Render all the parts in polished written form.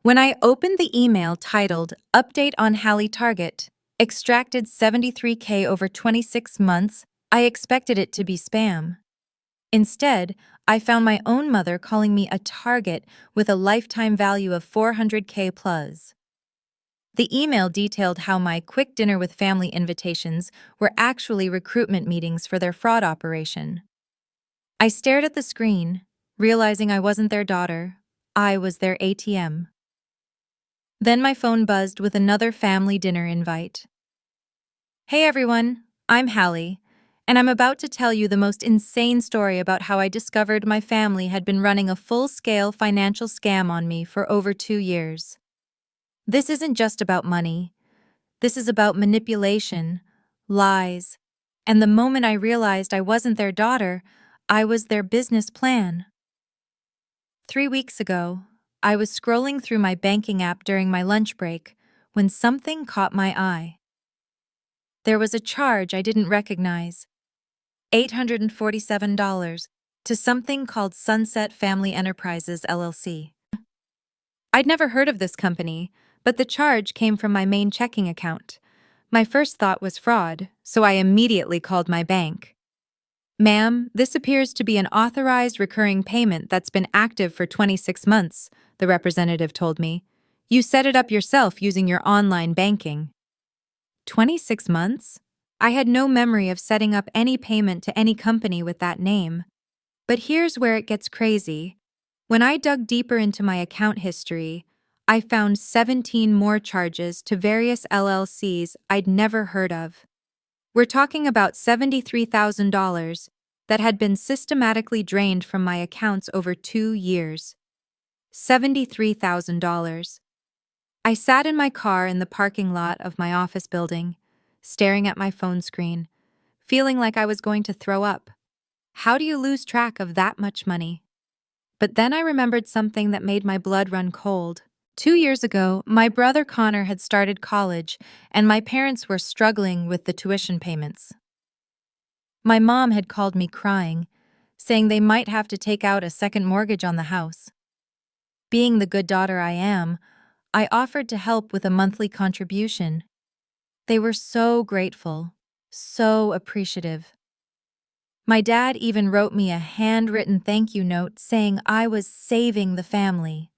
When I opened the email titled Update on Hallie Target, extracted 73K over 26 months, I expected it to be spam. Instead, I found my own mother calling me a target with a lifetime value of 400K plus. The email detailed how my quick dinner with family invitations were actually recruitment meetings for their fraud operation. I stared at the screen, realizing I wasn't their daughter, I was their ATM. Then my phone buzzed with another family dinner invite. Hey everyone, I'm Hallie, and I'm about to tell you the most insane story about how I discovered my family had been running a full-scale financial scam on me for over 2 years. This isn't just about money. This is about manipulation, lies, and the moment I realized I wasn't their daughter, I was their business plan. 3 weeks ago, I was scrolling through my banking app during my lunch break when something caught my eye. There was a charge I didn't recognize, $847, to something called Sunset Family Enterprises, LLC. I'd never heard of this company, but the charge came from my main checking account. My first thought was fraud, so I immediately called my bank. Ma'am, this appears to be an authorized recurring payment that's been active for 26 months, the representative told me. You set it up yourself using your online banking. 26 months? I had no memory of setting up any payment to any company with that name. But here's where it gets crazy. When I dug deeper into my account history, I found 17 more charges to various LLCs I'd never heard of. We're talking about $73,000 that had been systematically drained from my accounts over 2 years. $73,000. I sat in my car in the parking lot of my office building, staring at my phone screen, feeling like I was going to throw up. How do you lose track of that much money? But then I remembered something that made my blood run cold. 2 years ago, my brother Connor had started college, and my parents were struggling with the tuition payments. My mom had called me crying, saying they might have to take out a second mortgage on the house. Being the good daughter I am, I offered to help with a monthly contribution. They were so grateful, so appreciative. My dad even wrote me a handwritten thank you note saying I was saving the family.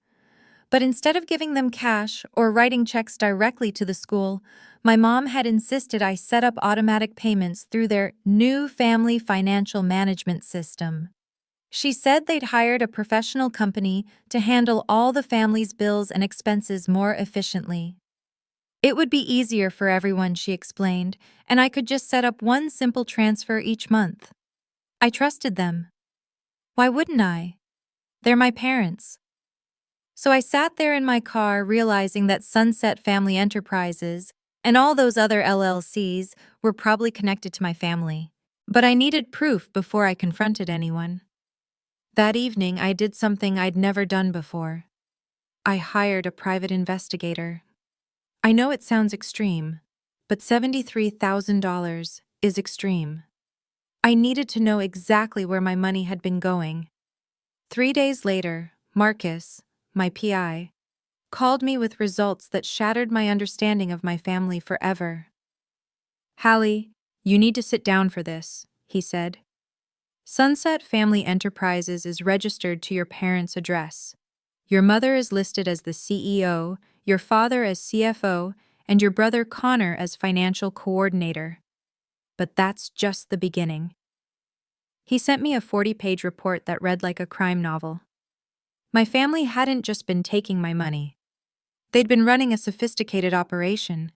But instead of giving them cash or writing checks directly to the school, my mom had insisted I set up automatic payments through their new family financial management system. She said they'd hired a professional company to handle all the family's bills and expenses more efficiently. It would be easier for everyone, she explained, and I could just set up one simple transfer each month. I trusted them. Why wouldn't I? They're my parents. So I sat there in my car realizing that Sunset Family Enterprises and all those other LLCs were probably connected to my family. But I needed proof before I confronted anyone. That evening, I did something I'd never done before. I hired a private investigator. I know it sounds extreme, but $73,000 is extreme. I needed to know exactly where my money had been going. 3 days later, Marcus, my PI, called me with results that shattered my understanding of my family forever. Hallie, you need to sit down for this, he said. Sunset Family Enterprises is registered to your parents' address. Your mother is listed as the CEO, your father as CFO, and your brother Connor as financial coordinator. But that's just the beginning. He sent me a 40-page report that read like a crime novel. My family hadn't just been taking my money. They'd been running a sophisticated operation.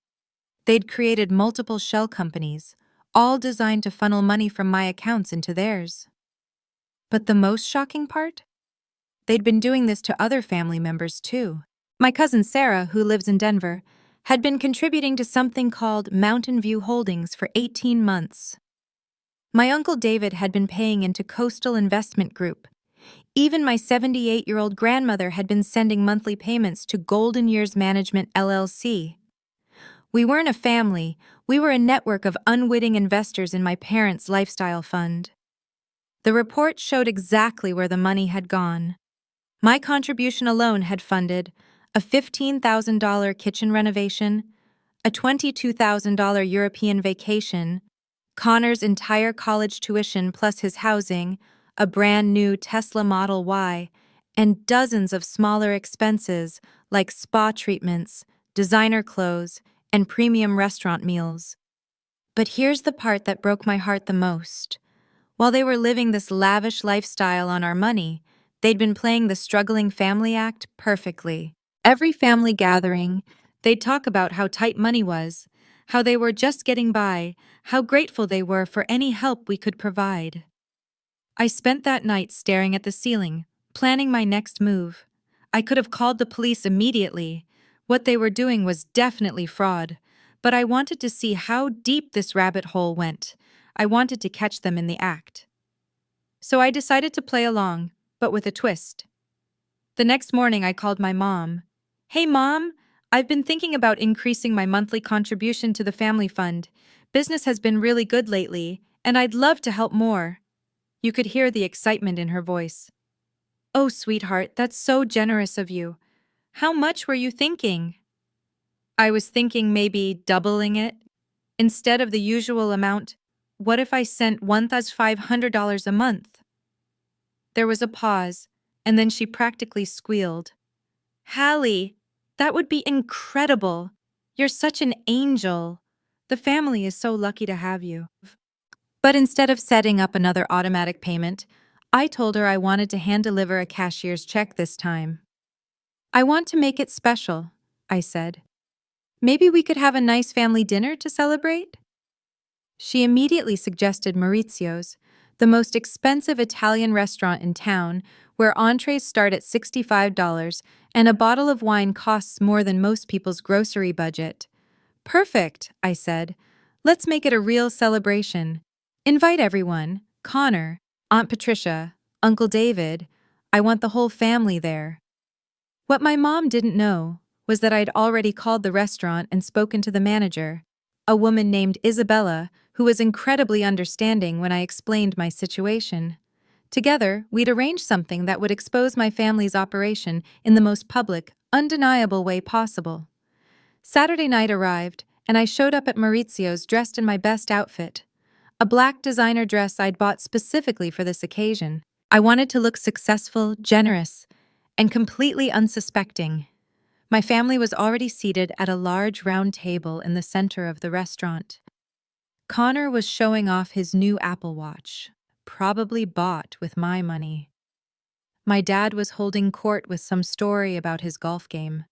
They'd created multiple shell companies, all designed to funnel money from my accounts into theirs. But the most shocking part? They'd been doing this to other family members too. My cousin Sarah, who lives in Denver, had been contributing to something called Mountain View Holdings for 18 months. My uncle David had been paying into Coastal Investment Group. Even my 78-year-old grandmother had been sending monthly payments to Golden Years Management, LLC. We weren't a family, we were a network of unwitting investors in my parents' lifestyle fund. The report showed exactly where the money had gone. My contribution alone had funded a $15,000 kitchen renovation, a $22,000 European vacation, Connor's entire college tuition plus his housing, a brand new Tesla Model Y, and dozens of smaller expenses like spa treatments, designer clothes, and premium restaurant meals. But here's the part that broke my heart the most. While they were living this lavish lifestyle on our money, they'd been playing the struggling family act perfectly. Every family gathering, they'd talk about how tight money was, how they were just getting by, how grateful they were for any help we could provide. I spent that night staring at the ceiling, planning my next move. I could have called the police immediately. What they were doing was definitely fraud, but I wanted to see how deep this rabbit hole went. I wanted to catch them in the act. So I decided to play along, but with a twist. The next morning I called my mom. "Hey Mom, I've been thinking about increasing my monthly contribution to the family fund. Business has been really good lately, and I'd love to help more." You could hear the excitement in her voice. "Oh, sweetheart, that's so generous of you. How much were you thinking?" I was thinking maybe doubling it. Instead of the usual amount, what if I sent $1,500 a month? There was a pause, and then she practically squealed. "Hallie, that would be incredible. You're such an angel. The family is so lucky to have you." But instead of setting up another automatic payment, I told her I wanted to hand deliver a cashier's check this time. "I want to make it special," I said. "Maybe we could have a nice family dinner to celebrate?" She immediately suggested Maurizio's, the most expensive Italian restaurant in town, where entrees start at $65 and a bottle of wine costs more than most people's grocery budget. "Perfect," I said. "Let's make it a real celebration. Invite everyone, Connor, Aunt Patricia, Uncle David. I want the whole family there." What my mom didn't know was that I'd already called the restaurant and spoken to the manager, a woman named Isabella, who was incredibly understanding when I explained my situation. Together, we'd arranged something that would expose my family's operation in the most public, undeniable way possible. Saturday night arrived, and I showed up at Maurizio's dressed in my best outfit, a black designer dress I'd bought specifically for this occasion. I wanted to look successful, generous, and completely unsuspecting. My family was already seated at a large round table in the center of the restaurant. Connor was showing off his new Apple Watch, probably bought with my money. My dad was holding court with some story about his golf game.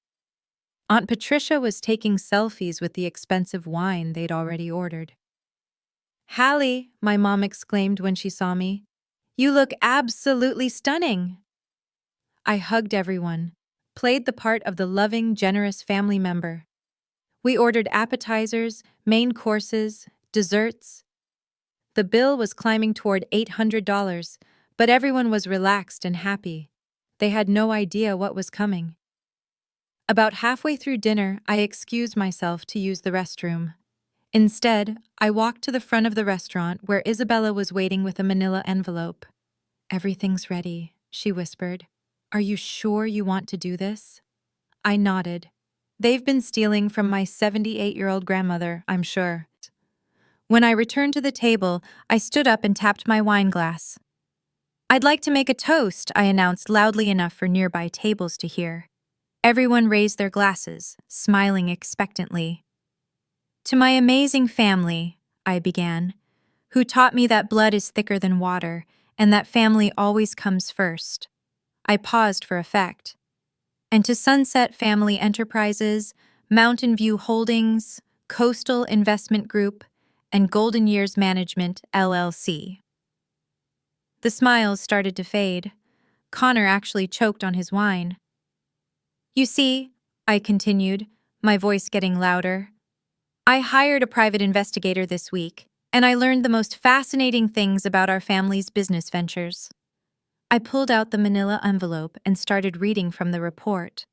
Aunt Patricia was taking selfies with the expensive wine they'd already ordered. "Hallie," my mom exclaimed when she saw me, "you look absolutely stunning." I hugged everyone, played the part of the loving, generous family member. We ordered appetizers, main courses, desserts. The bill was climbing toward $800, but everyone was relaxed and happy. They had no idea what was coming. About halfway through dinner, I excused myself to use the restroom. Instead, I walked to the front of the restaurant where Isabella was waiting with a manila envelope. "Everything's ready," she whispered. "Are you sure you want to do this?" I nodded. "They've been stealing from my 78-year-old grandmother, I'm sure." When I returned to the table, I stood up and tapped my wine glass. "I'd like to make a toast," I announced loudly enough for nearby tables to hear. Everyone raised their glasses, smiling expectantly. "To my amazing family," I began, "who taught me that blood is thicker than water and that family always comes first." I paused for effect. "And to Sunset Family Enterprises, Mountain View Holdings, Coastal Investment Group, and Golden Years Management, LLC." The smiles started to fade. Connor actually choked on his wine. "You see," I continued, my voice getting louder, "I hired a private investigator this week, and I learned the most fascinating things about our family's business ventures." I pulled out the manila envelope and started reading from the report.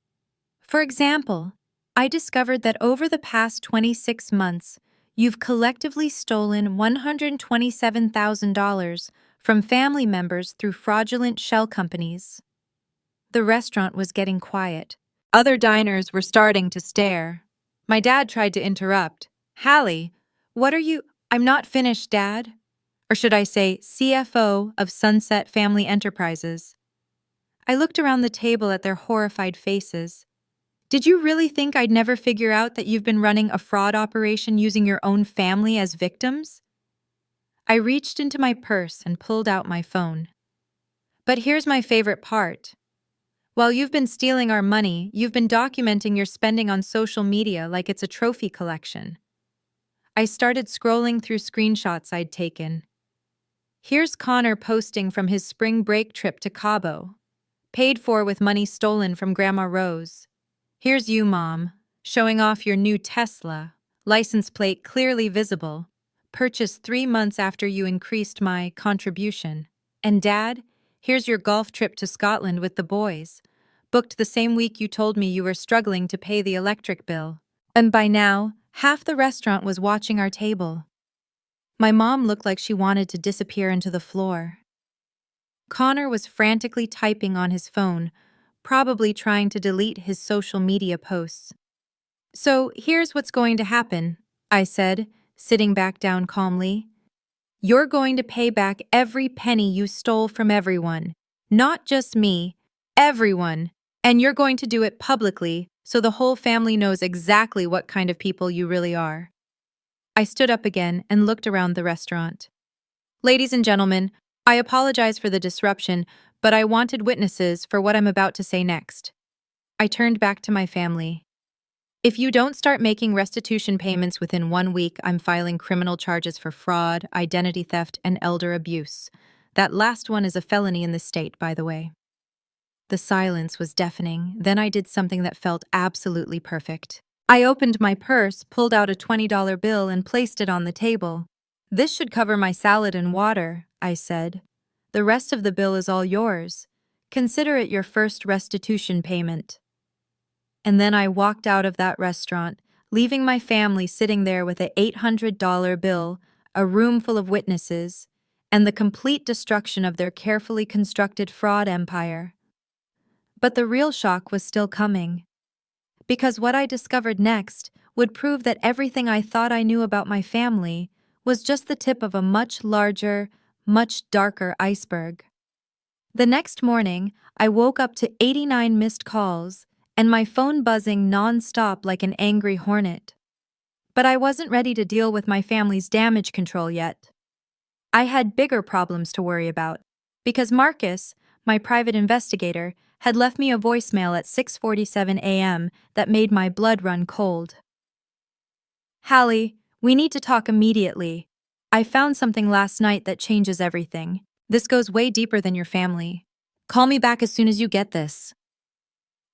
"For example, I discovered that over the past 26 months, you've collectively stolen $127,000 from family members through fraudulent shell companies." The restaurant was getting quiet. Other diners were starting to stare. My dad tried to interrupt. Hallie, what are you— I'm not finished, Dad. Or should I say, CFO of Sunset Family Enterprises. I looked around the table at their horrified faces. Did you really think I'd never figure out that you've been running a fraud operation using your own family as victims? I reached into my purse and pulled out my phone. But here's my favorite part. While you've been stealing our money, you've been documenting your spending on social media like it's a trophy collection. I started scrolling through screenshots I'd taken. Here's Connor posting from his spring break trip to Cabo, paid for with money stolen from Grandma Rose. Here's you, Mom, showing off your new Tesla, license plate clearly visible, purchased 3 months after you increased my contribution. And Dad, here's your golf trip to Scotland with the boys, booked the same week you told me you were struggling to pay the electric bill. And by now, half the restaurant was watching our table. My mom looked like she wanted to disappear into the floor. Connor was frantically typing on his phone, probably trying to delete his social media posts. So here's what's going to happen, I said, sitting back down calmly. You're going to pay back every penny you stole from everyone. Not just me, everyone. And you're going to do it publicly so the whole family knows exactly what kind of people you really are. I stood up again and looked around the restaurant. Ladies and gentlemen, I apologize for the disruption, but I wanted witnesses for what I'm about to say next. I turned back to my family. If you don't start making restitution payments within 1 week, I'm filing criminal charges for fraud, identity theft, and elder abuse. That last one is a felony in this state, by the way. The silence was deafening. Then I did something that felt absolutely perfect. I opened my purse, pulled out a $20 bill, and placed it on the table. This should cover my salad and water, I said. The rest of the bill is all yours. Consider it your first restitution payment. And then I walked out of that restaurant, leaving my family sitting there with an $800 bill, a room full of witnesses, and the complete destruction of their carefully constructed fraud empire. But the real shock was still coming. Because what I discovered next would prove that everything I thought I knew about my family was just the tip of a much larger, much darker iceberg. The next morning, I woke up to 89 missed calls and my phone buzzing non-stop like an angry hornet. But I wasn't ready to deal with my family's damage control yet. I had bigger problems to worry about, because Marcus, my private investigator, had left me a voicemail at 6:47 a.m. that made my blood run cold. Hallie, we need to talk immediately. I found something last night that changes everything. This goes way deeper than your family. Call me back as soon as you get this.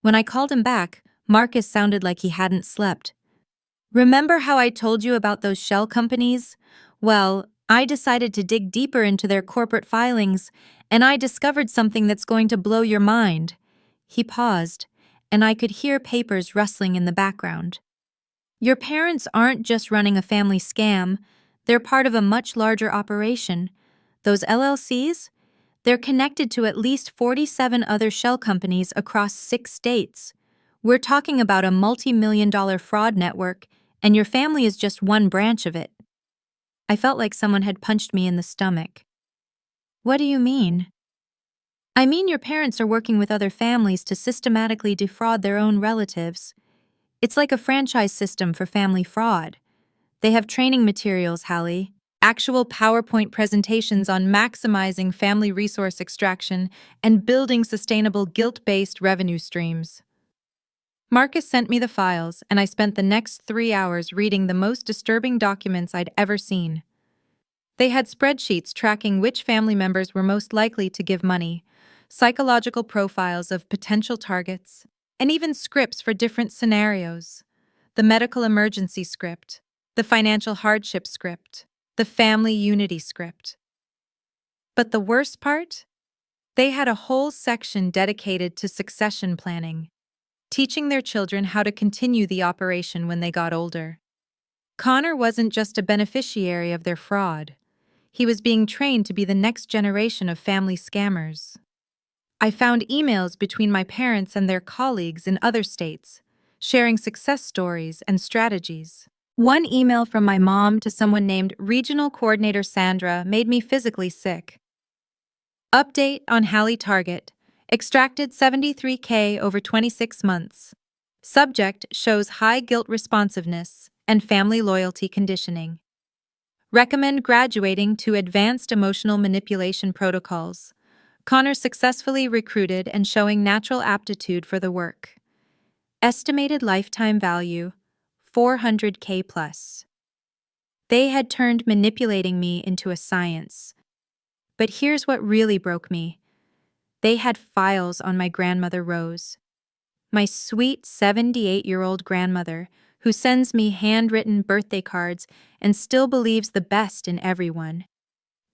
When I called him back, Marcus sounded like he hadn't slept. Remember how I told you about those shell companies? Well, I decided to dig deeper into their corporate filings, and I discovered something that's going to blow your mind. He paused, and I could hear papers rustling in the background. Your parents aren't just running a family scam, they're part of a much larger operation. Those LLCs? They're connected to at least 47 other shell companies across 6 states. We're talking about a multi-million-dollar fraud network, and your family is just one branch of it. I felt like someone had punched me in the stomach. What do you mean? I mean your parents are working with other families to systematically defraud their own relatives. It's like a franchise system for family fraud. They have training materials, Hallie. Actual PowerPoint presentations on maximizing family resource extraction and building sustainable guilt-based revenue streams. Marcus sent me the files, and I spent the next 3 hours reading the most disturbing documents I'd ever seen. They had spreadsheets tracking which family members were most likely to give money, psychological profiles of potential targets, and even scripts for different scenarios. The medical emergency script, the financial hardship script, the family unity script. But the worst part? They had a whole section dedicated to succession planning, teaching their children how to continue the operation when they got older. Connor wasn't just a beneficiary of their fraud. He was being trained to be the next generation of family scammers. I found emails between my parents and their colleagues in other states, sharing success stories and strategies. One email from my mom to someone named Regional Coordinator Sandra made me physically sick. Update on Hallie Target. Extracted 73K over 26 months. Subject shows high guilt responsiveness and family loyalty conditioning. Recommend graduating to Advanced Emotional Manipulation Protocols. Connor successfully recruited and showing natural aptitude for the work. Estimated lifetime value 400K plus. They had turned manipulating me into a science. But here's what really broke me. They had files on my grandmother Rose. My sweet 78-year-old grandmother, who sends me handwritten birthday cards and still believes the best in everyone.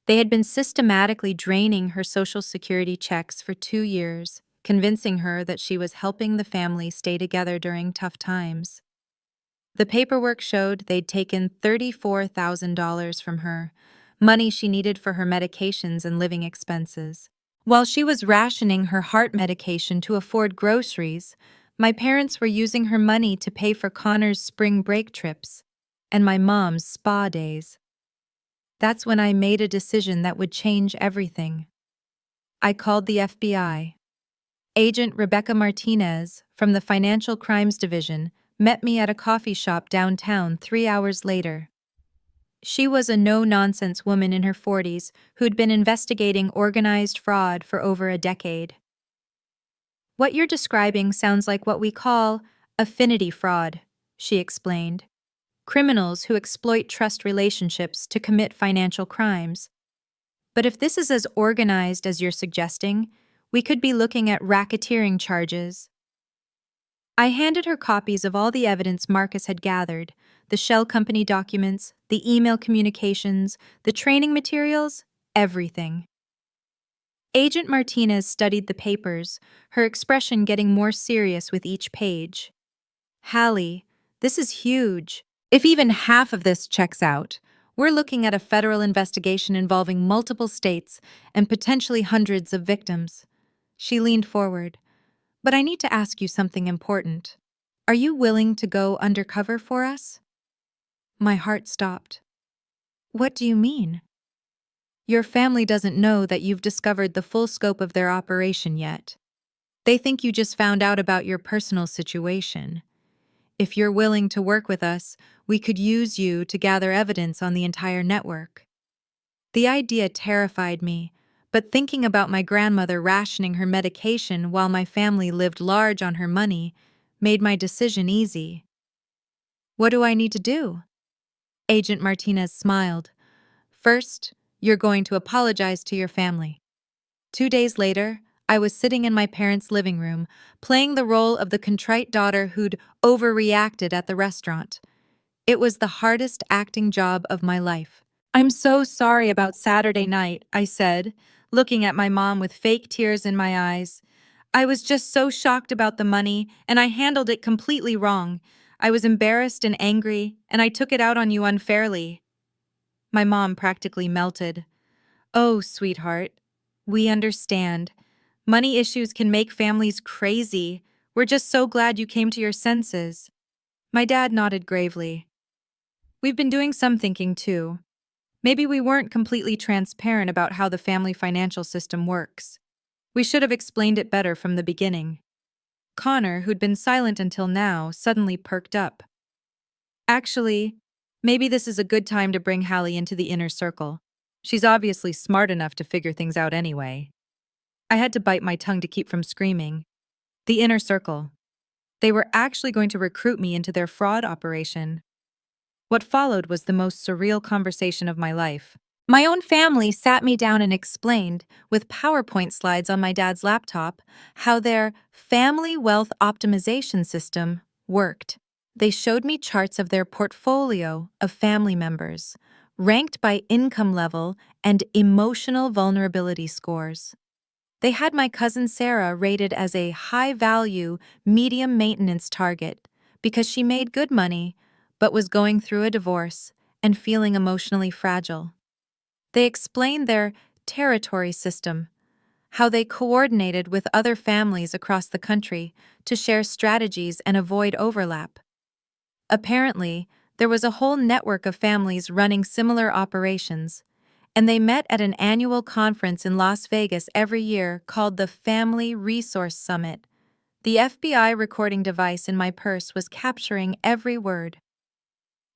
They had been systematically draining her Social Security checks for 2 years, convincing her that she was helping the family stay together during tough times. The paperwork showed they'd taken $34,000 from her, money she needed for her medications and living expenses. While she was rationing her heart medication to afford groceries, my parents were using her money to pay for Connor's spring break trips and my mom's spa days. That's when I made a decision that would change everything. I called the FBI. Agent Rebecca Martinez from the Financial Crimes Division met me at a coffee shop downtown 3 hours later. She was a no-nonsense woman in her 40s who'd been investigating organized fraud for over a decade. What you're describing sounds like what we call affinity fraud, she explained. Criminals who exploit trust relationships to commit financial crimes. But if this is as organized as you're suggesting, we could be looking at racketeering charges. I handed her copies of all the evidence Marcus had gathered, the shell company documents, the email communications, the training materials, everything. Agent Martinez studied the papers, her expression getting more serious with each page. Hallie, this is huge. If even half of this checks out, we're looking at a federal investigation involving multiple states and potentially hundreds of victims. She leaned forward. But I need to ask you something important. Are you willing to go undercover for us? My heart stopped. What do you mean? Your family doesn't know that you've discovered the full scope of their operation yet. They think you just found out about your personal situation. If you're willing to work with us, we could use you to gather evidence on the entire network. The idea terrified me, but thinking about my grandmother rationing her medication while my family lived large on her money made my decision easy. What do I need to do? Agent Martinez smiled. First, you're going to apologize to your family. 2 days later, I was sitting in my parents' living room, playing the role of the contrite daughter who'd overreacted at the restaurant. It was the hardest acting job of my life. I'm so sorry about Saturday night, I said, looking at my mom with fake tears in my eyes. I was just so shocked about the money, and I handled it completely wrong. I was embarrassed and angry, and I took it out on you unfairly. My mom practically melted. Oh, sweetheart, we understand. Money issues can make families crazy. We're just so glad you came to your senses. My dad nodded gravely. We've been doing some thinking, too. Maybe we weren't completely transparent about how the family financial system works. We should have explained it better from the beginning. Connor, who'd been silent until now, suddenly perked up. Actually, maybe this is a good time to bring Hallie into the inner circle. She's obviously smart enough to figure things out anyway. I had to bite my tongue to keep from screaming. The inner circle. They were actually going to recruit me into their fraud operation. What followed was the most surreal conversation of my life. My own family sat me down and explained, with PowerPoint slides on my dad's laptop, how their family wealth optimization system worked. They showed me charts of their portfolio of family members, ranked by income level and emotional vulnerability scores. They had my cousin Sarah rated as a high-value, medium-maintenance target because she made good money but was going through a divorce and feeling emotionally fragile. They explained their territory system, how they coordinated with other families across the country to share strategies and avoid overlap. Apparently, there was a whole network of families running similar operations, and they met at an annual conference in Las Vegas every year called the Family Resource Summit. The FBI recording device in my purse was capturing every word.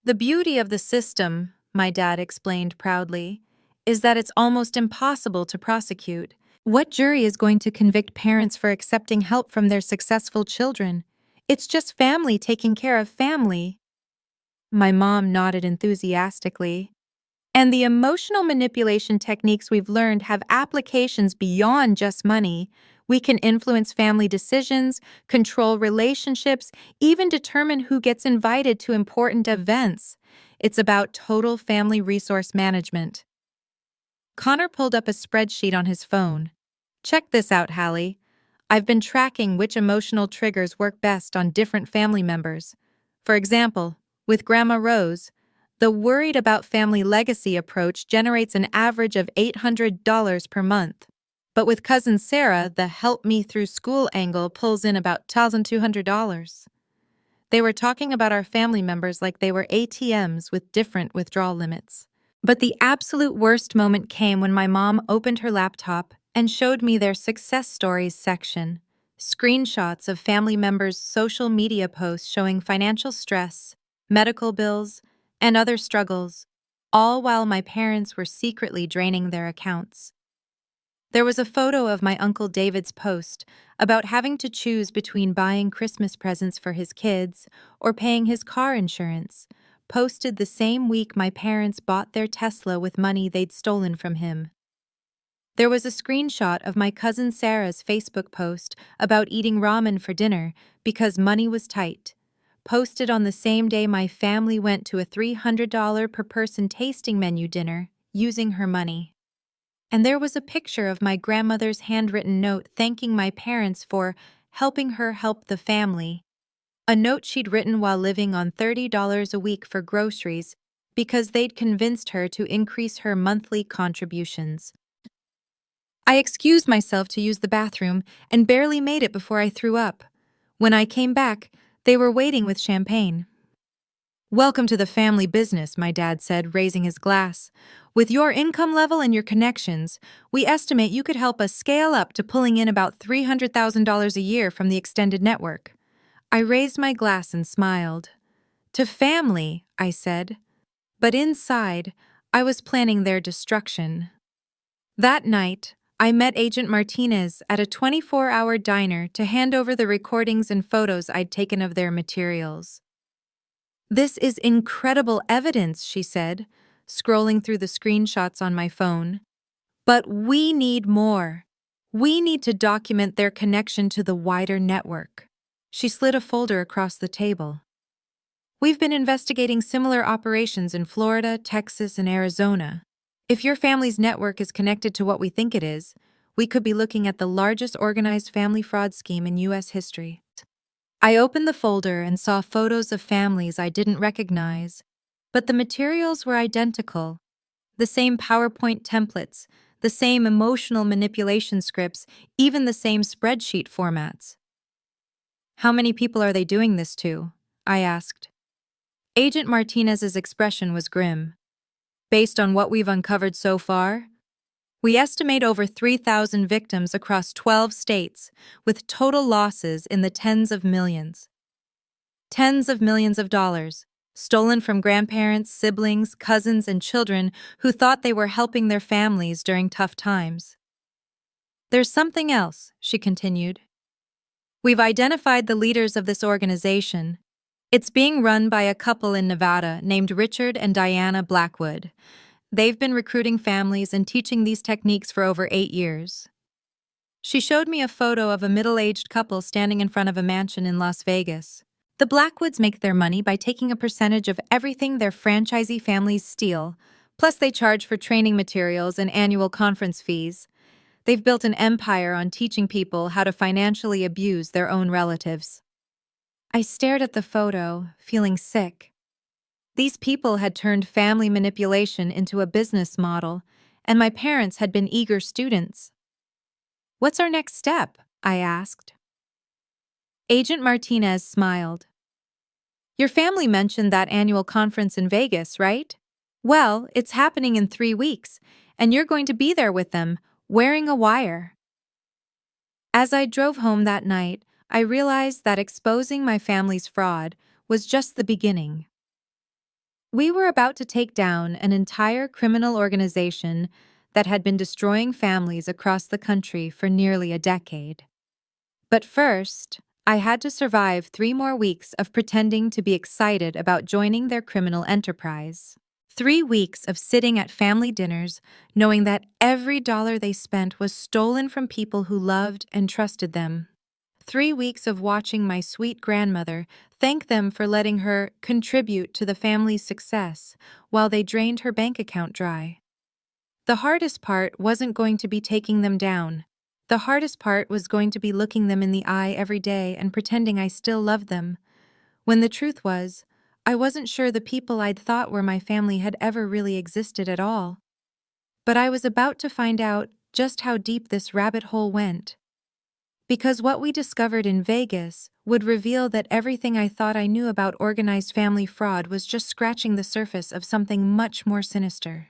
The beauty of the system, my dad explained proudly, is that it's almost impossible to prosecute. What jury is going to convict parents for accepting help from their successful children? It's just family taking care of family. My mom nodded enthusiastically. And the emotional manipulation techniques we've learned have applications beyond just money. We can influence family decisions, control relationships, even determine who gets invited to important events. It's about total family resource management. Connor pulled up a spreadsheet on his phone. Check this out, Hallie. I've been tracking which emotional triggers work best on different family members. For example, with Grandma Rose, the worried about family legacy approach generates an average of $800 per month. But with Cousin Sarah, the help me through school angle pulls in about $1,200. They were talking about our family members like they were ATMs with different withdrawal limits. But the absolute worst moment came when my mom opened her laptop and showed me their success stories section. Screenshots of family members' social media posts showing financial stress, medical bills, and other struggles, all while my parents were secretly draining their accounts. There was a photo of my Uncle David's post about having to choose between buying Christmas presents for his kids or paying his car insurance, posted the same week my parents bought their Tesla with money they'd stolen from him. There was a screenshot of my cousin Sarah's Facebook post about eating ramen for dinner because money was tight, posted on the same day my family went to a $300 per person tasting menu dinner using her money. And there was a picture of my grandmother's handwritten note thanking my parents for helping her help the family. A note she'd written while living on $30 a week for groceries because they'd convinced her to increase her monthly contributions. I excused myself to use the bathroom and barely made it before I threw up. When I came back, they were waiting with champagne. "Welcome to the family business," my dad said, raising his glass. "With your income level and your connections, we estimate you could help us scale up to pulling in about $300,000 a year from the extended network." I raised my glass and smiled. "To family," I said. But inside, I was planning their destruction. That night, I met Agent Martinez at a 24-hour diner to hand over the recordings and photos I'd taken of their materials. "This is incredible evidence," she said, scrolling through the screenshots on my phone. "But we need more. We need to document their connection to the wider network." She slid a folder across the table. "We've been investigating similar operations in Florida, Texas, and Arizona. If your family's network is connected to what we think it is, we could be looking at the largest organized family fraud scheme in U.S. history." I opened the folder and saw photos of families I didn't recognize, but the materials were identical. The same PowerPoint templates, the same emotional manipulation scripts, even the same spreadsheet formats. "How many people are they doing this to?" I asked. Agent Martinez's expression was grim. "Based on what we've uncovered so far, we estimate over 3,000 victims across 12 states, with total losses in the tens of millions. Tens of millions of dollars, stolen from grandparents, siblings, cousins, and children who thought they were helping their families during tough times." "There's something else," she continued. "We've identified the leaders of this organization. It's being run by a couple in Nevada named Richard and Diana Blackwood. They've been recruiting families and teaching these techniques for over 8 years." She showed me a photo of a middle-aged couple standing in front of a mansion in Las Vegas. "The Blackwoods make their money by taking a percentage of everything their franchisee families steal, plus they charge for training materials and annual conference fees. They've built an empire on teaching people how to financially abuse their own relatives." I stared at the photo, feeling sick. These people had turned family manipulation into a business model, and my parents had been eager students. What's our next step? I asked. Agent Martinez smiled. Your family mentioned that annual conference in Vegas, right? Well, it's happening in 3 weeks, and you're going to be there with them, wearing a wire. As I drove home that night, I realized that exposing my family's fraud was just the beginning. We were about to take down an entire criminal organization that had been destroying families across the country for nearly a decade. But first, I had to survive 3 more weeks of pretending to be excited about joining their criminal enterprise. 3 weeks of sitting at family dinners, knowing that every dollar they spent was stolen from people who loved and trusted them. 3 weeks of watching my sweet grandmother thank them for letting her contribute to the family's success while they drained her bank account dry. The hardest part wasn't going to be taking them down. The hardest part was going to be looking them in the eye every day and pretending I still loved them, when the truth was, I wasn't sure the people I'd thought were my family had ever really existed at all. But I was about to find out just how deep this rabbit hole went. Because what we discovered in Vegas would reveal that everything I thought I knew about organized family fraud was just scratching the surface of something much more sinister.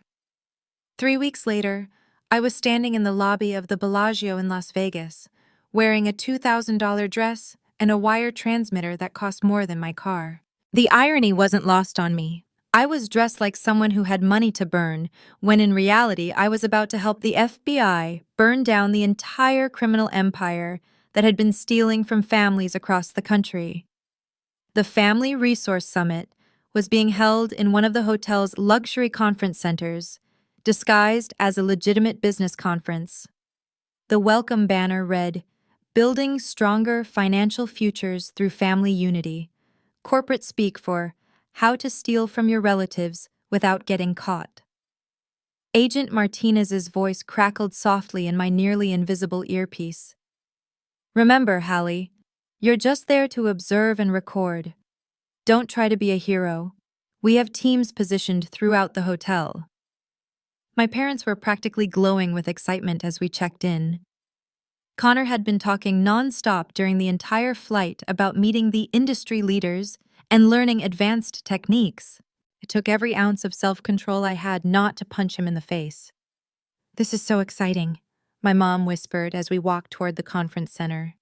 3 weeks later, I was standing in the lobby of the Bellagio in Las Vegas, wearing a $2,000 dress and a wire transmitter that cost more than my car. The irony wasn't lost on me. I was dressed like someone who had money to burn, when in reality I was about to help the FBI burn down the entire criminal empire that had been stealing from families across the country. The Family Resource Summit was being held in one of the hotel's luxury conference centers, disguised as a legitimate business conference. The welcome banner read, "Building Stronger Financial Futures Through Family Unity," corporate speak for how to steal from your relatives without getting caught. Agent Martinez's voice crackled softly in my nearly invisible earpiece. Remember, Hallie, you're just there to observe and record. Don't try to be a hero. We have teams positioned throughout the hotel. My parents were practically glowing with excitement as we checked in. Connor had been talking nonstop during the entire flight about meeting the industry leaders and learning advanced techniques. It took every ounce of self-control I had not to punch him in the face. This is so exciting, my mom whispered as we walked toward the conference center.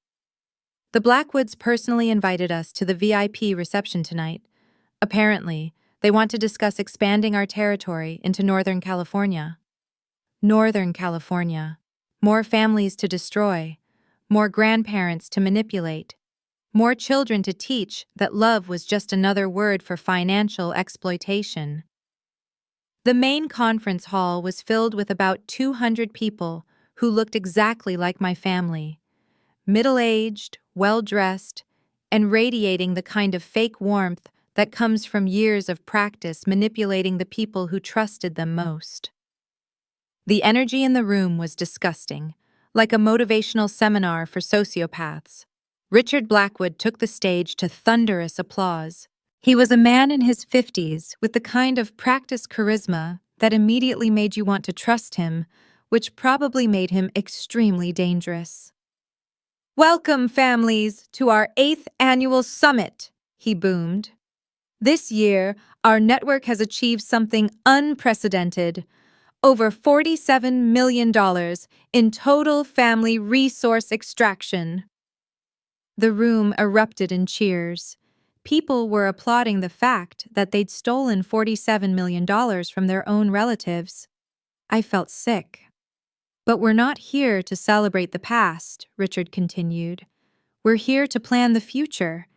The Blackwoods personally invited us to the VIP reception tonight. Apparently, they want to discuss expanding our territory into Northern California. Northern California. More families to destroy. More grandparents to manipulate. More children to teach that love was just another word for financial exploitation. The main conference hall was filled with about 200 people who looked exactly like my family. Middle-aged, well-dressed, and radiating the kind of fake warmth that comes from years of practice manipulating the people who trusted them most. The energy in the room was disgusting, like a motivational seminar for sociopaths. Richard Blackwood took the stage to thunderous applause. He was a man in his 50s with the kind of practiced charisma that immediately made you want to trust him, which probably made him extremely dangerous. "Welcome, families, to our 8th annual summit," he boomed. "This year, our network has achieved something unprecedented. Over $47 million in total family resource extraction." The room erupted in cheers. People were applauding the fact that they'd stolen $47 million from their own relatives. I felt sick. "But we're not here to celebrate the past," Richard continued. "We're here to plan the future.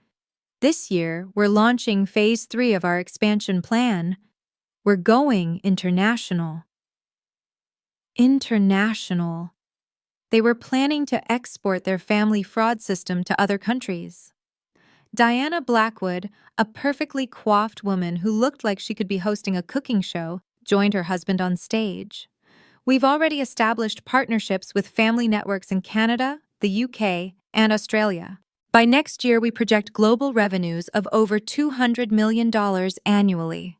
This year, we're launching Phase 3 of our expansion plan. We're going international." International. They were planning to export their family fraud system to other countries. Diana Blackwood, a perfectly coiffed woman who looked like she could be hosting a cooking show, joined her husband on stage. "We've already established partnerships with family networks in Canada, the UK, and Australia. By next year, we project global revenues of over $200 million annually."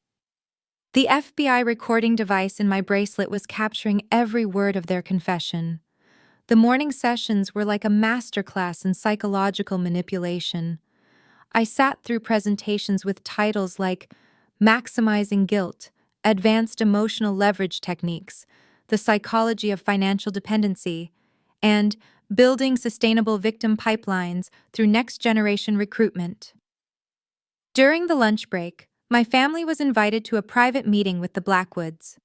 The FBI recording device in my bracelet was capturing every word of their confession. The morning sessions were like a masterclass in psychological manipulation. I sat through presentations with titles like Maximizing Guilt, Advanced Emotional Leverage Techniques, The Psychology of Financial Dependency, and Building Sustainable Victim Pipelines Through Next Generation Recruitment. During the lunch break, my family was invited to a private meeting with the Blackwoods.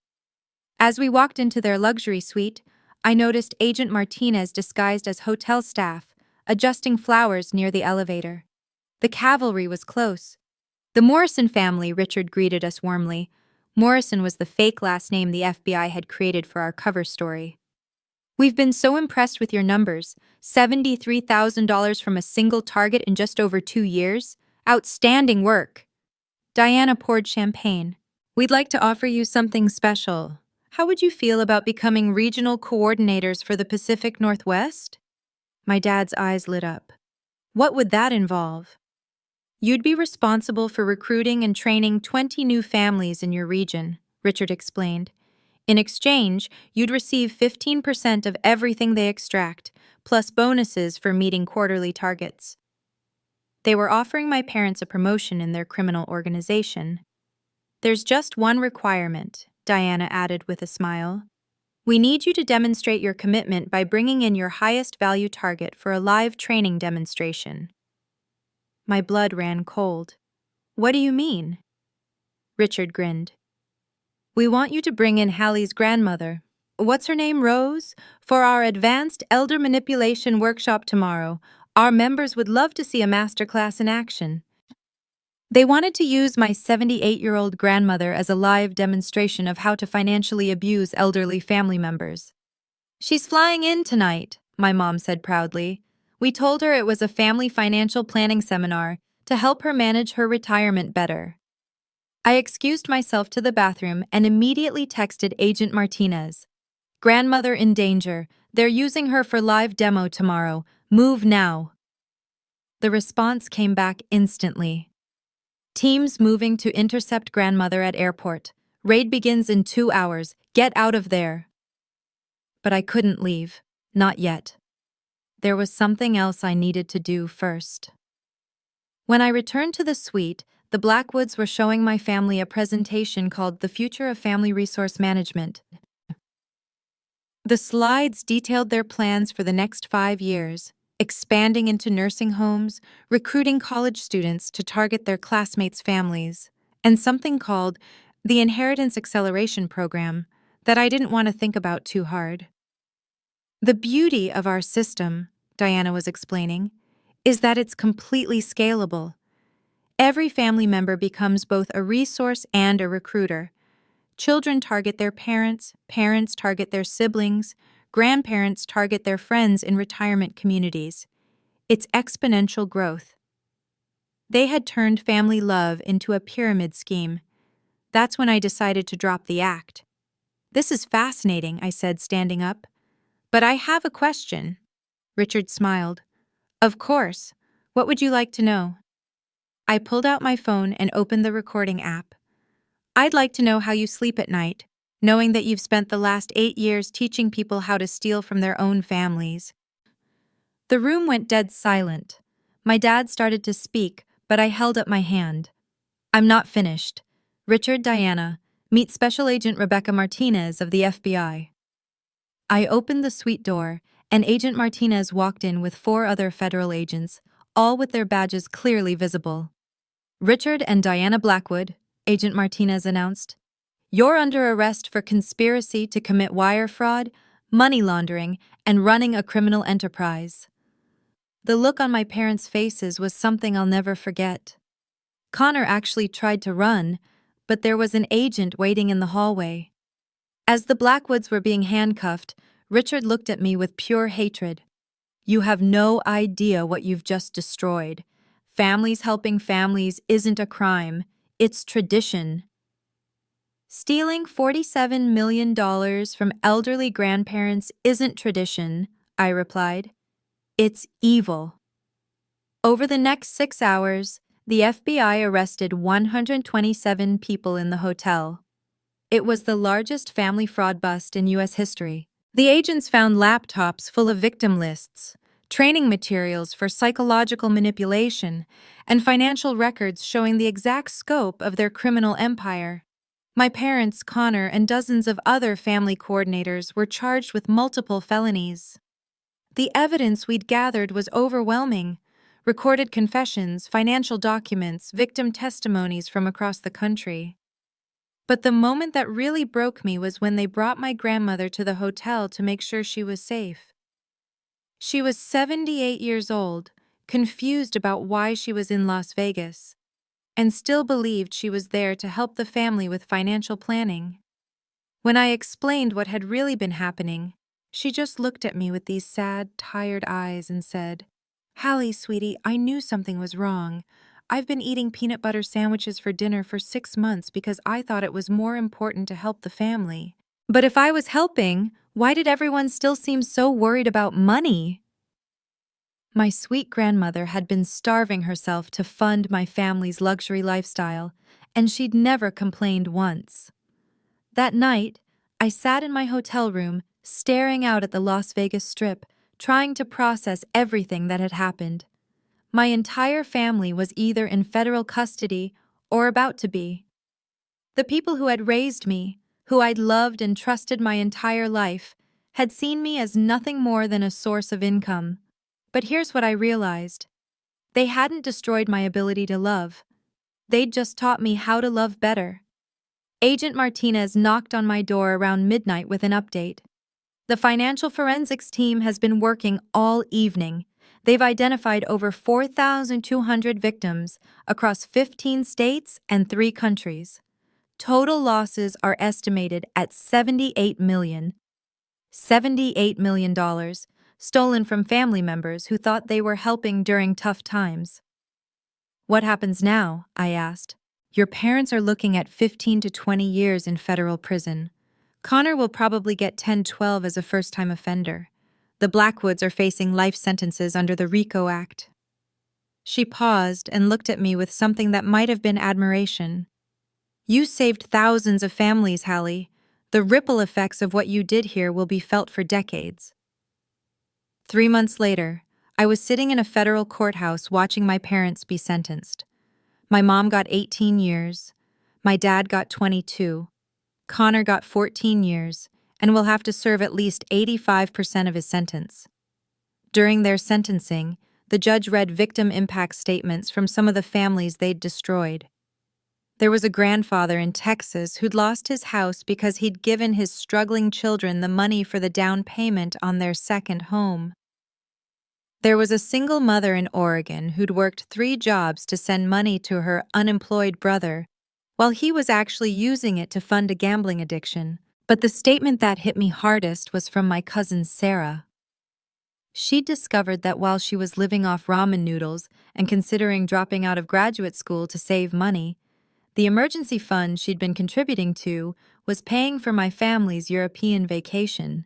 As we walked into their luxury suite, I noticed Agent Martinez disguised as hotel staff, adjusting flowers near the elevator. The cavalry was close. The Morrison family, Richard greeted us warmly. Morrison was the fake last name the FBI had created for our cover story. We've been so impressed with your numbers. $73,000 from a single target in just over 2 years? Outstanding work. Diana poured champagne. We'd like to offer you something special. How would you feel about becoming regional coordinators for the Pacific Northwest? My dad's eyes lit up. What would that involve? You'd be responsible for recruiting and training 20 new families in your region, Richard explained. In exchange, you'd receive 15% of everything they extract, plus bonuses for meeting quarterly targets. They were offering my parents a promotion in their criminal organization. There's just one requirement, Diana added with a smile. We need you to demonstrate your commitment by bringing in your highest value target for a live training demonstration. My blood ran cold. What do you mean? Richard grinned. We want you to bring in Hallie's grandmother. What's her name, Rose? For our advanced elder manipulation workshop tomorrow. Our members would love to see a masterclass in action. They wanted to use my 78-year-old grandmother as a live demonstration of how to financially abuse elderly family members. She's flying in tonight, my mom said proudly. We told her it was a family financial planning seminar to help her manage her retirement better. I excused myself to the bathroom and immediately texted Agent Martinez. Grandmother in danger. They're using her for live demo tomorrow. Move now. The response came back instantly. Teams moving to intercept grandmother at airport. Raid begins in 2 hours. Get out of there. But I couldn't leave. Not yet. There was something else I needed to do first. When I returned to the suite, the Blackwoods were showing my family a presentation called The Future of Family Resource Management. The slides detailed their plans for the next 5 years, expanding into nursing homes, recruiting college students to target their classmates' families, and something called the Inheritance Acceleration Program that I didn't want to think about too hard. The beauty of our system, Diana was explaining, is that it's completely scalable. Every family member becomes both a resource and a recruiter. Children target their parents, parents target their siblings, grandparents target their friends in retirement communities. It's exponential growth. They had turned family love into a pyramid scheme. That's when I decided to drop the act. This is fascinating, I said, standing up. But I have a question. Richard smiled. Of course. What would you like to know? I pulled out my phone and opened the recording app. I'd like to know how you sleep at night, knowing that you've spent the last 8 years teaching people how to steal from their own families. The room went dead silent. My dad started to speak, but I held up my hand. I'm not finished. Richard, Diana, meet Special Agent Rebecca Martinez of the FBI. I opened the suite door, and Agent Martinez walked in with 4 other federal agents, all with their badges clearly visible. Richard and Diana Blackwood, Agent Martinez announced. You're under arrest for conspiracy to commit wire fraud, money laundering, and running a criminal enterprise. The look on my parents' faces was something I'll never forget. Connor actually tried to run, but there was an agent waiting in the hallway. As the Blackwoods were being handcuffed, Richard looked at me with pure hatred. You have no idea what you've just destroyed. Families helping families isn't a crime, it's tradition. Stealing $47 million from elderly grandparents isn't tradition, I replied. It's evil. Over the next 6 hours, the FBI arrested 127 people in the hotel. It was the largest family fraud bust in U.S. history. The agents found laptops full of victim lists, training materials for psychological manipulation, and financial records showing the exact scope of their criminal empire. My parents, Connor, and dozens of other family coordinators were charged with multiple felonies. The evidence we'd gathered was overwhelming: recorded confessions, financial documents, victim testimonies from across the country. But the moment that really broke me was when they brought my grandmother to the hotel to make sure she was safe. She was 78 years old, confused about why she was in Las Vegas, and still believed she was there to help the family with financial planning. When I explained what had really been happening, she just looked at me with these sad, tired eyes and said, "Hallie, sweetie, I knew something was wrong. I've been eating peanut butter sandwiches for dinner for 6 months because I thought it was more important to help the family. But if I was helping, why did everyone still seem so worried about money?" My sweet grandmother had been starving herself to fund my family's luxury lifestyle, and she'd never complained once. That night, I sat in my hotel room, staring out at the Las Vegas Strip, trying to process everything that had happened. My entire family was either in federal custody or about to be. The people who had raised me, who I'd loved and trusted my entire life, had seen me as nothing more than a source of income. But here's what I realized: they hadn't destroyed my ability to love. They'd just taught me how to love better. Agent Martinez knocked on my door around midnight with an update. "The financial forensics team has been working all evening. They've identified over 4,200 victims across 15 states and 3 countries. Total losses are estimated at $78 million dollars, stolen from family members who thought they were helping during tough times." "What happens now?" I asked. "Your parents are looking at 15 to 20 years in federal prison. Connor will probably get 10-12 as a first-time offender. The Blackwoods are facing life sentences under the RICO Act." She paused and looked at me with something that might have been admiration. "You saved thousands of families, Hallie. The ripple effects of what you did here will be felt for decades." 3 months later, I was sitting in a federal courthouse watching my parents be sentenced. My mom got 18 years. My dad got 22. Connor got 14 years and will have to serve at least 85% of his sentence. During their sentencing, the judge read victim impact statements from some of the families they'd destroyed. There was a grandfather in Texas who'd lost his house because he'd given his struggling children the money for the down payment on their second home. There was a single mother in Oregon who'd worked 3 jobs to send money to her unemployed brother, while he was actually using it to fund a gambling addiction. But the statement that hit me hardest was from my cousin Sarah. She'd discovered that while she was living off ramen noodles and considering dropping out of graduate school to save money, the emergency fund she'd been contributing to was paying for my family's European vacation.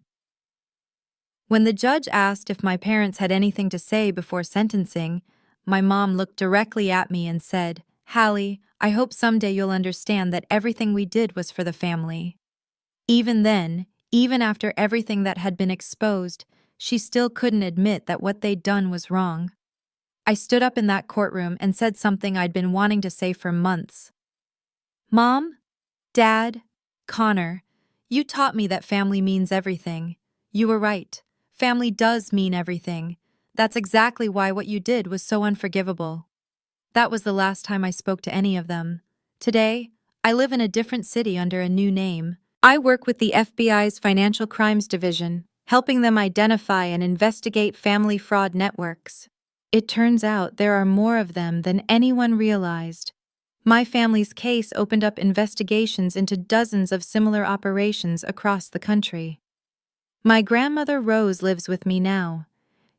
When the judge asked if my parents had anything to say before sentencing, my mom looked directly at me and said, "Hallie, I hope someday you'll understand that everything we did was for the family." Even then, even after everything that had been exposed, she still couldn't admit that what they'd done was wrong. I stood up in that courtroom and said something I'd been wanting to say for months. "Mom, Dad, Connor, you taught me that family means everything. You were right. Family does mean everything. That's exactly why what you did was so unforgivable." That was the last time I spoke to any of them. Today, I live in a different city under a new name. I work with the FBI's Financial Crimes Division, helping them identify and investigate family fraud networks. It turns out there are more of them than anyone realized. My family's case opened up investigations into dozens of similar operations across the country. My grandmother Rose lives with me now.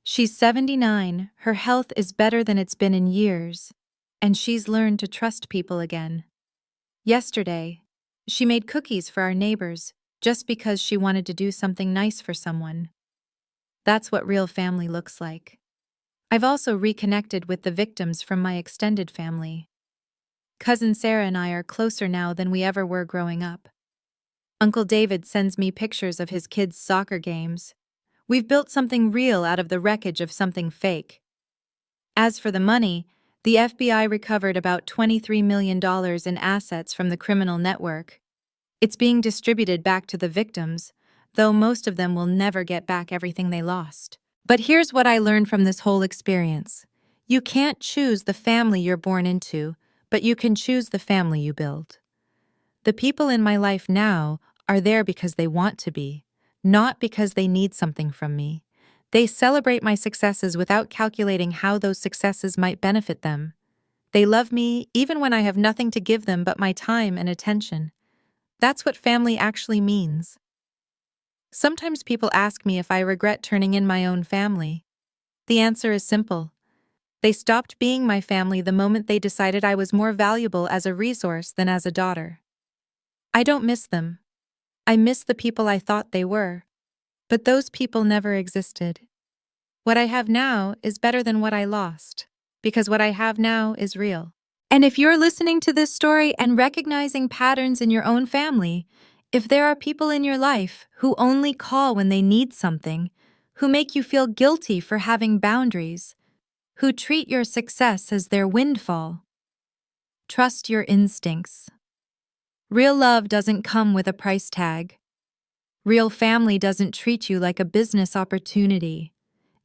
She's 79, her health is better than it's been in years, and she's learned to trust people again. Yesterday, she made cookies for our neighbors just because she wanted to do something nice for someone. That's what real family looks like. I've also reconnected with the victims from my extended family. Cousin Sarah and I are closer now than we ever were growing up. Uncle David sends me pictures of his kids' soccer games. We've built something real out of the wreckage of something fake. As for the money, the FBI recovered about $23 million in assets from the criminal network. It's being distributed back to the victims, though most of them will never get back everything they lost. But here's what I learned from this whole experience. You can't choose the family you're born into, but you can choose the family you build. The people in my life now are there because they want to be, not because they need something from me. They celebrate my successes without calculating how those successes might benefit them. They love me even when I have nothing to give them but my time and attention. That's what family actually means. Sometimes people ask me if I regret turning in my own family. The answer is simple. They stopped being my family the moment they decided I was more valuable as a resource than as a daughter. I don't miss them. I miss the people I thought they were. But those people never existed. What I have now is better than what I lost, because what I have now is real. And if you're listening to this story and recognizing patterns in your own family, if there are people in your life who only call when they need something, who make you feel guilty for having boundaries, who treat your success as their windfall, trust your instincts. Real love doesn't come with a price tag. Real family doesn't treat you like a business opportunity.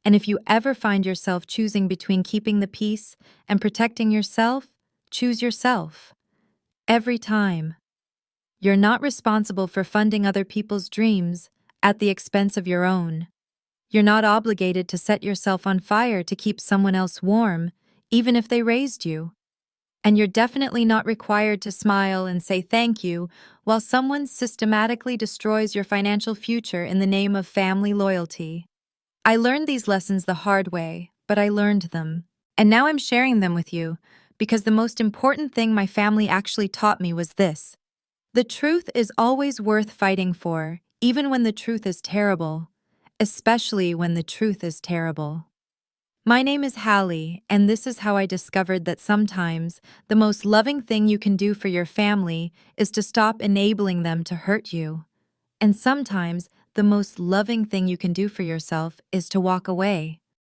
And if you ever find yourself choosing between keeping the peace and protecting yourself, choose yourself. Every time. You're not responsible for funding other people's dreams at the expense of your own. You're not obligated to set yourself on fire to keep someone else warm, even if they raised you. And you're definitely not required to smile and say thank you while someone systematically destroys your financial future in the name of family loyalty. I learned these lessons the hard way, but I learned them. And now I'm sharing them with you, because the most important thing my family actually taught me was this. The truth is always worth fighting for, even when the truth is terrible, especially when the truth is terrible. My name is Hallie, and this is how I discovered that sometimes the most loving thing you can do for your family is to stop enabling them to hurt you. And sometimes the most loving thing you can do for yourself is to walk away.